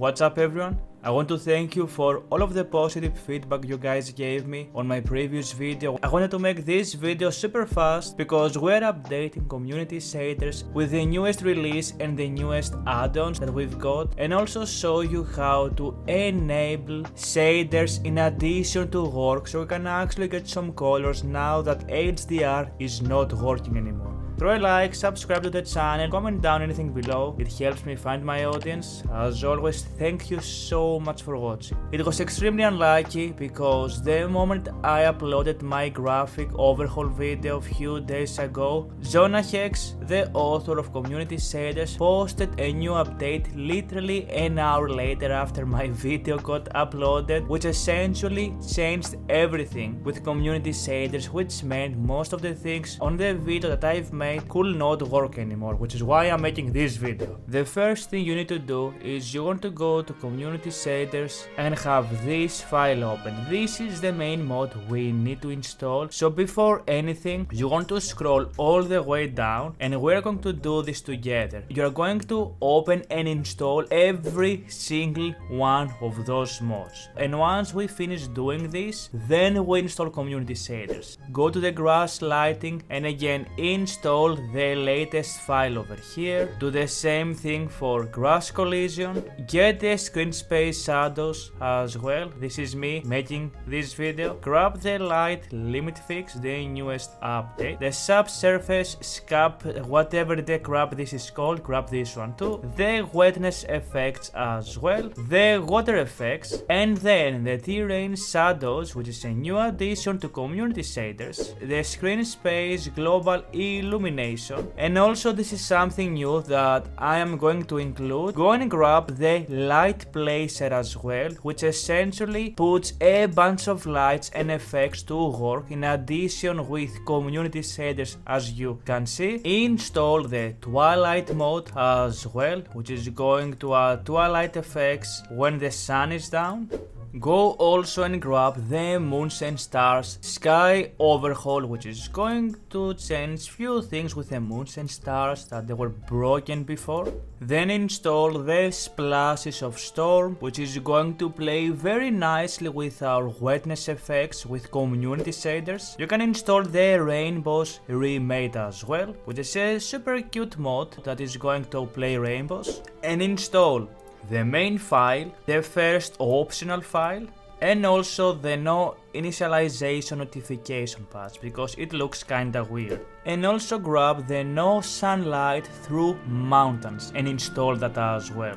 What's up everyone? I want to thank you for all of the positive feedback you guys gave me on my previous video. I wanted to make this video super fast because we're updating community shaders with the newest release and the newest add-ons that we've got, and also show you how to enable shaders in addition to work so we can actually get some colors now that HDR is not working anymore. Throw a like, subscribe to the channel, comment down anything below, it helps me find my audience. As always, thank you so much for watching. It was extremely unlucky because the moment I uploaded my graphic overhaul video a few days ago, ZonaHex, the author of Community Shaders, posted a new update literally an hour later after my video got uploaded, which essentially changed everything with Community Shaders, which meant most of the things on the video that I've made could not work anymore, which is why I'm making this video. The first thing you need to do is you want to go to Community Shaders and have this file open. This is the main mod we need to install. So before anything, you want to scroll all the way down, and we're going to do this together. You're going to open and install every single one of those mods. And once we finish doing this, then we install Community Shaders. Go to the grass lighting and again install the latest file over here. Do the same thing for grass collision. Get the screen space shadows as well. This is me making this video. Grab the light limit fix, the newest update. The subsurface scap, whatever the crap this is called, grab this one too. The wetness effects as well. The water effects, and then the terrain shadows, which is a new addition to community shaders. The screen space global illumination, and also this is something new that I am going to include. Go and grab the light placer as well, which essentially puts a bunch of lights and effects to work in addition with community shaders. As you can see, install the twilight mode as well, which is going to add twilight effects when the sun is down. Go also and grab the moons and stars sky overhaul, which is going to change few things with the moons and stars that they were broken before. Then install the splashes of storm, which is going to play very nicely with our wetness effects with community shaders. You can install the rainbows remade as well, which is a super cute mod that is going to play rainbows. And install the main file, the first optional file, and also the no initialization notification patch because it looks kinda weird. And also grab the no sunlight through mountains and install that as well.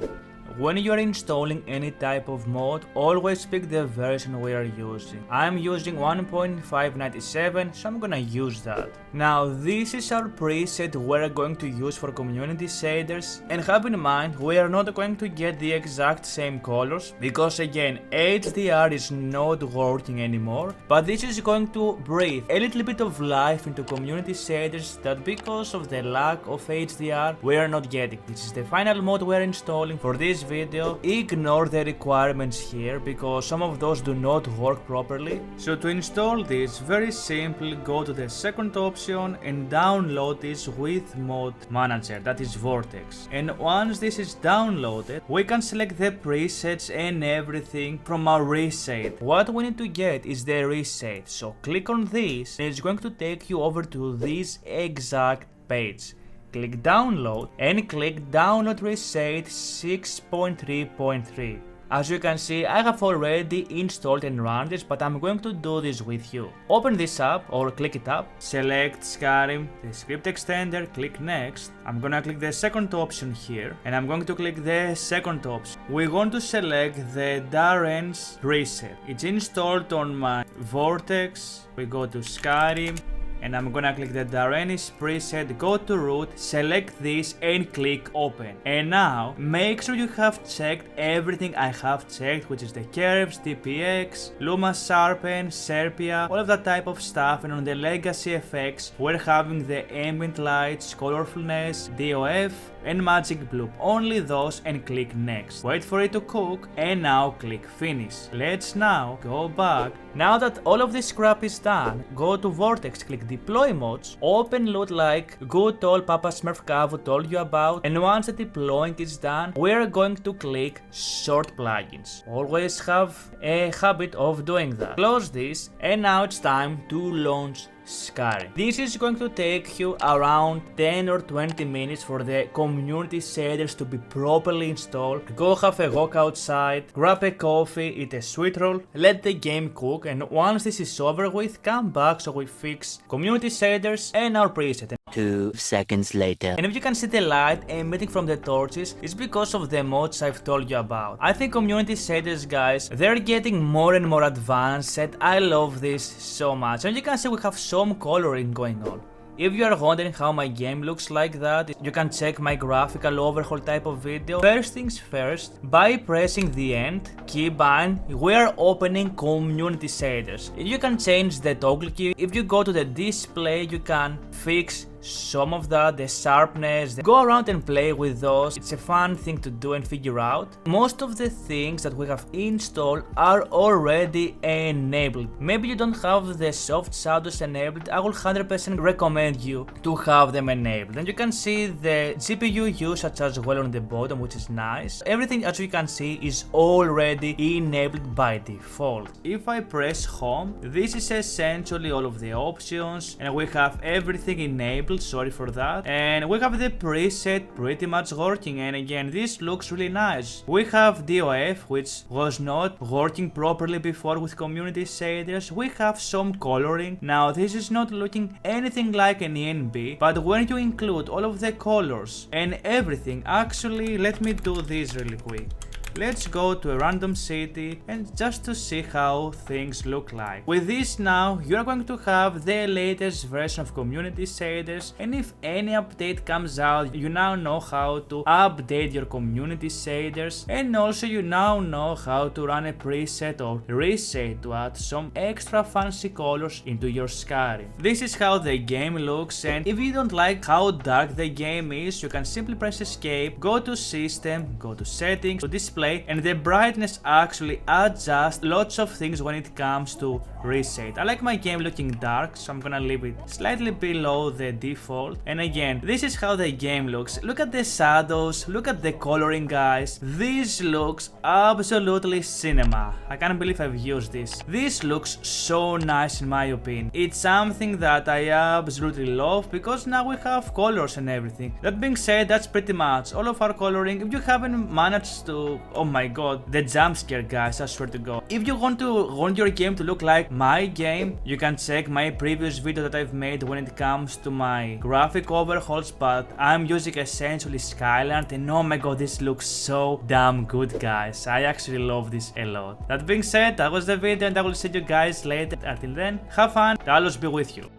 When you are installing any type of mod, always pick the version we are using. I'm using 1.597, so I'm gonna use that. Now this is our preset we're going to use for community shaders, and have in mind we are not going to get the exact same colors because again HDR is not working anymore, but this is going to breathe a little bit of life into community shaders that because of the lack of HDR we are not getting. This is the final mod we're installing for this video. Ignore the requirements here because some of those do not work properly. So to install this, very simple, go to the second option and download this with mod manager, that is Vortex. And once this is downloaded, we can select the presets and everything from our reshade. What we need to get is the reshade, so click on this and it's going to take you over to this exact page. Click download and click download reshade 6.3.3. As you can see, I have already installed and run this, but I'm going to do this with you. Open this up or click it up, select Skyrim, the script extender, click next. I'm gonna click the second option here and I'm going to click the second option. We're going to select the Dareni'sPreset. It's installed on my Vortex. We go to Skyrim, and I'm gonna click the Dareni'sPreset, go to root, select this and click open. And now make sure you have checked everything I have checked, which is the Curves, DPX, LumaSharpen, Sepia, all of that type of stuff. And on the legacy effects we're having the ambient lights, Colourfulness, DOF, and MagicBloom, only those, and click next. Wait for it to cook and now click finish. Let's now go back. Now that all of this crap is done, go to Vortex, click deploy mods, open loot like good old Papa Smurf Kavou told you about, and once the deploying is done, we're going to click sort plugins. Always have a habit of doing that. Close this, and now it's time to launch Skyrim. This is going to take you around 10 or 20 minutes for the community shaders to be properly installed. Go have a walk outside, grab a coffee, eat a sweet roll, let the game cook, and once this is over with, come back so we fix community shaders and our preset. 2 seconds later. And if you can see the light emitting from the torches, it's because of the mods I've told you about. I think community shaders, guys, they're getting more and more advanced, and I love this so much. And you can see we have some coloring going on. If you are wondering how my game looks like that, you can check my graphical overhaul type of video. First things first, by pressing the end key button, we are opening community shaders. You can change the toggle key. If you go to the display, you can fix some of that, the sharpness, go around and play with those. It's a fun thing to do and figure out. Most of the things that we have installed are already enabled. Maybe you don't have the soft shadows enabled. I will 100% recommend you to have them enabled. And you can see the GPU usage as well on the bottom, which is nice. Everything, as you can see, is already enabled by default. If I press home, this is essentially all of the options, and we have everything enabled. Sorry for that. And we have the preset pretty much working, and again, this looks really nice. We have DOF, which was not working properly before with community shaders. We have some coloring. Now this is not looking anything like an ENB, but when you include all of the colors and everything, actually, let me do this really quick. Let's go to a random city and just to see how things look like. With this now, you're going to have the latest version of community shaders, and if any update comes out, you now know how to update your community shaders, and also you now know how to run a preset or reshade to add some extra fancy colors into your Skyrim. This is how the game looks, and if you don't like how dark the game is, you can simply press escape, go to system, go to settings, to display, and the brightness actually adjusts lots of things when it comes to reshade. I like my game looking dark, so I'm gonna leave it slightly below the default. And again, this is how the game looks. Look at the shadows, look at the coloring, guys. This looks absolutely cinema. I can't believe I've used this. This looks so nice in my opinion. It's something that I absolutely love because now we have colors and everything. That being said, that's pretty much all of our coloring. If you haven't managed to... Oh my god, the jump scare, guys, I swear to god. If you want your game to look like my game, you can check my previous video that I've made when it comes to my graphic overhauls, but I'm using essentially Skyland, and oh my god, this looks so damn good, guys. I actually love this a lot. That being said, that was the video, and I will see you guys later. Until then, have fun, Talos be with you.